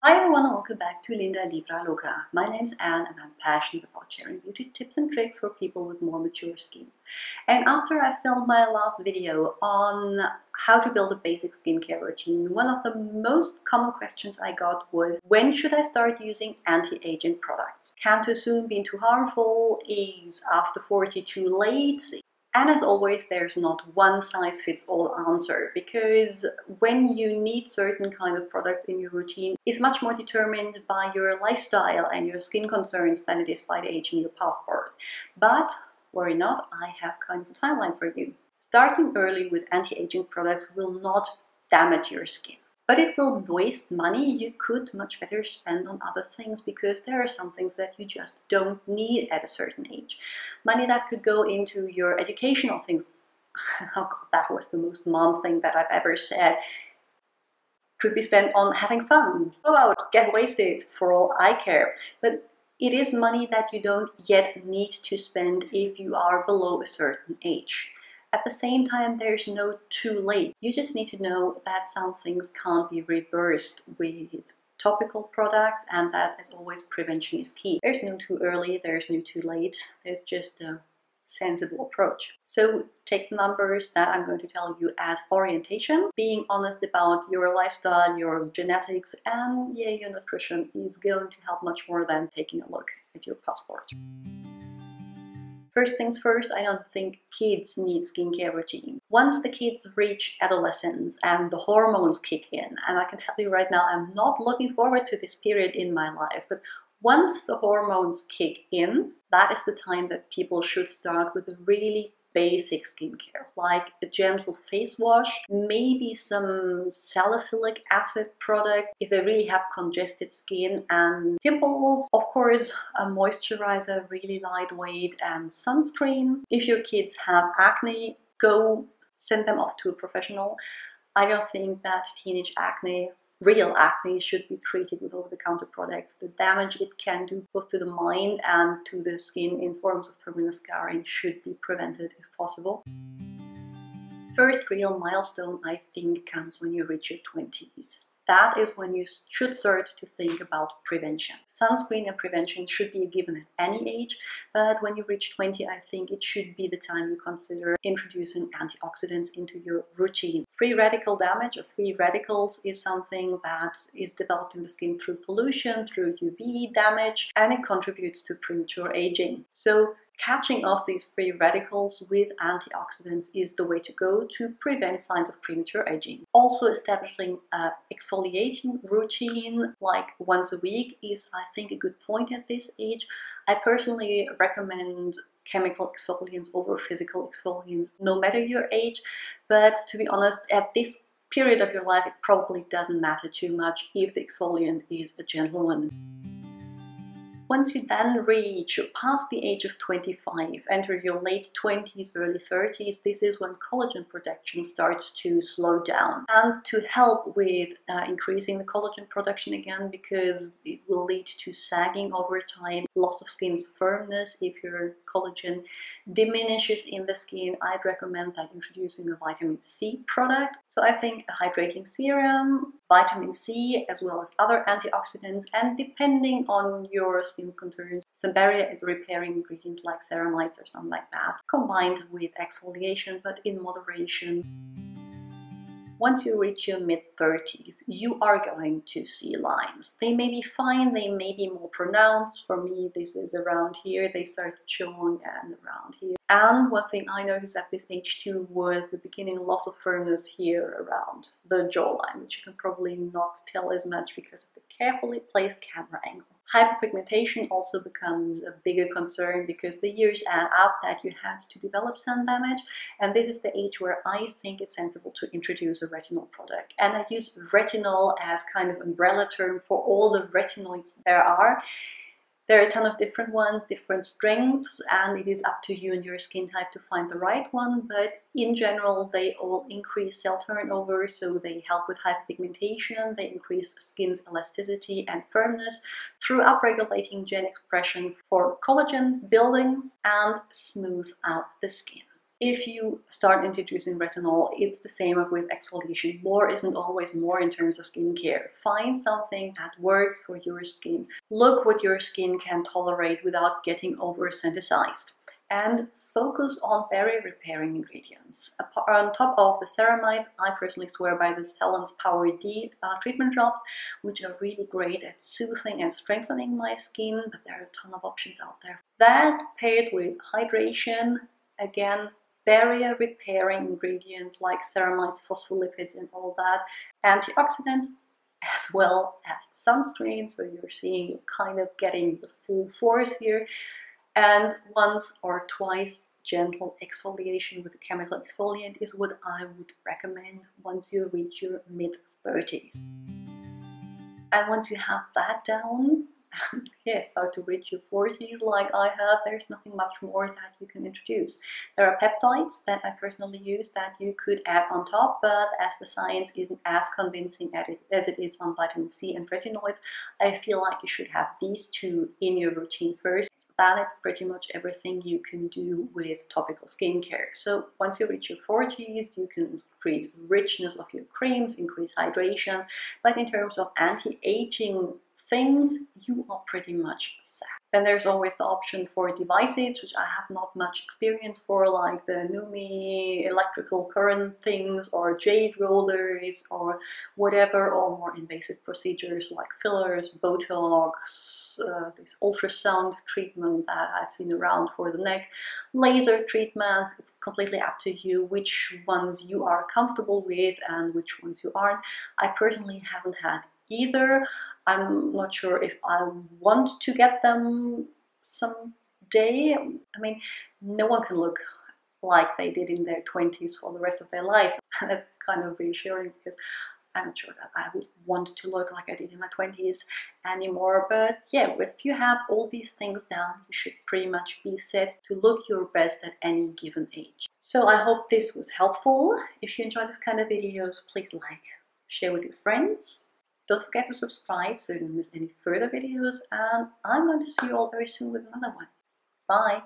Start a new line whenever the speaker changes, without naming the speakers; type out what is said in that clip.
Hi everyone and welcome back to Linda Libra Loca. My name's Anne and I'm passionate about sharing beauty tips and tricks for people with more mature skin. And after I filmed my last video on how to build a basic skincare routine, one of the most common questions I got was, when should I start using anti-aging products? Can too soon be too harmful? Is after 40 too late? And as always, there's not one size fits all answer, because when you need certain kind of products in your routine, it's much more determined by your lifestyle and your skin concerns than it is by the age in your passport. But worry not, I have kind of a timeline for you. Starting early with anti-aging products will not damage your skin, but it will waste money you could much better spend on other things, because there are some things that you just don't need at a certain age. Money that could go into your educational things. Oh God, that was the most mom thing that I've ever said. Could be spent on having fun. Go out, get wasted, for all I care. But it is money that you don't yet need to spend if you are below a certain age. At the same time, there's no too late. You just need to know that some things can't be reversed with topical products, and that, as always, prevention is key. There's no too early, there's no too late. There's just a sensible approach. So take the numbers that I'm going to tell you as orientation. Being honest about your lifestyle, your genetics, and your nutrition is going to help much more than taking a look at your passport. First things first, I don't think kids need skincare routine. Once the kids reach adolescence and the hormones kick in, and I can tell you right now, I'm not looking forward to this period in my life, but once the hormones kick in, that is the time that people should start with a really basic skincare, like a gentle face wash, maybe some salicylic acid product if they really have congested skin and pimples. Of course, a moisturizer, really lightweight, and sunscreen. If your kids have acne, go send them off to a professional. I don't think that teenage acne, real acne, should be treated with over-the-counter products. The damage it can do both to the mind and to the skin in forms of permanent scarring should be prevented if possible. First real milestone, I think, comes when you reach your 20s. That is when you should start to think about prevention. Sunscreen and prevention should be a given at any age, but when you reach 20, I think it should be the time you consider introducing antioxidants into your routine. Free radical damage, or free radicals, is something that is developed in the skin through pollution, through UV damage, and it contributes to premature aging. So catching off these free radicals with antioxidants is the way to go to prevent signs of premature aging. Also, establishing an exfoliating routine like once a week is, I think, a good point at this age. I personally recommend chemical exfoliants over physical exfoliants, no matter your age, but to be honest, at this period of your life, it probably doesn't matter too much if the exfoliant is a gentle one. Once you then reach past the age of 25, enter your late 20s, early 30s, this is when collagen production starts to slow down. And to help with increasing the collagen production again, because it will lead to sagging over time, loss of skin's firmness if your collagen diminishes in the skin, I'd recommend that introducing a vitamin C product. So I think a hydrating serum, vitamin C, as well as other antioxidants, and depending on your skin concerns, some barrier repairing ingredients like ceramides or something like that, combined with exfoliation, but in moderation. Once you reach your mid-30s, you are going to see lines. They may be fine, they may be more pronounced. For me, this is around here. They start showing and around here. And one thing I noticed at this age too was the beginning loss of firmness here around the jawline, which you can probably not tell as much because of the carefully placed camera angle. Hyperpigmentation also becomes a bigger concern because the years add up that you had to develop sun damage, and this is the age where I think it's sensible to introduce a retinol product. And I use retinol as kind of umbrella term for all the retinoids there are. There are a ton of different ones, different strengths, and it is up to you and your skin type to find the right one, but in general they all increase cell turnover, so they help with hyperpigmentation, they increase skin's elasticity and firmness through upregulating gene expression for collagen building and smooth out the skin. If you start introducing retinol, it's the same with exfoliation. More isn't always more in terms of skincare. Find something that works for your skin. Look what your skin can tolerate without getting over-sensitized. And focus on barrier repairing ingredients. On top of the ceramides, I personally swear by this Helen's Power D treatment drops, which are really great at soothing and strengthening my skin, but there are a ton of options out there. That paired with hydration, again, barrier repairing ingredients like ceramides, phospholipids and all that, antioxidants, as well as sunscreen, so you're seeing kind of getting the full force here, and once or twice gentle exfoliation with a chemical exfoliant is what I would recommend once you reach your mid-30s. And once you have that down, yes, start to reach your 40s like I have, there's nothing much more that you can introduce. There are peptides that I personally use that you could add on top, but as the science isn't as convincing as it is on vitamin C and retinoids, I feel like you should have these two in your routine first. That is pretty much everything you can do with topical skincare. So once you reach your 40s, you can increase richness of your creams, increase hydration, but in terms of anti-aging things, you are pretty much set. Then there's always the option for devices, which I have not much experience for, like the Numi electrical current things or jade rollers or whatever, or more invasive procedures like fillers, Botox, this ultrasound treatment that I've seen around for the neck, laser treatments. It's completely up to you which ones you are comfortable with and which ones you aren't. I personally haven't had either. I'm not sure if I want to get them someday. I mean, no one can look like they did in their 20s for the rest of their lives. That's kind of reassuring because I'm not sure that I would want to look like I did in my 20s anymore. But yeah, if you have all these things down, you should pretty much be set to look your best at any given age. So I hope this was helpful. If you enjoy this kind of videos, please like, share with your friends. Don't forget to subscribe so you don't miss any further videos, and I'm going to see you all very soon with another one. Bye!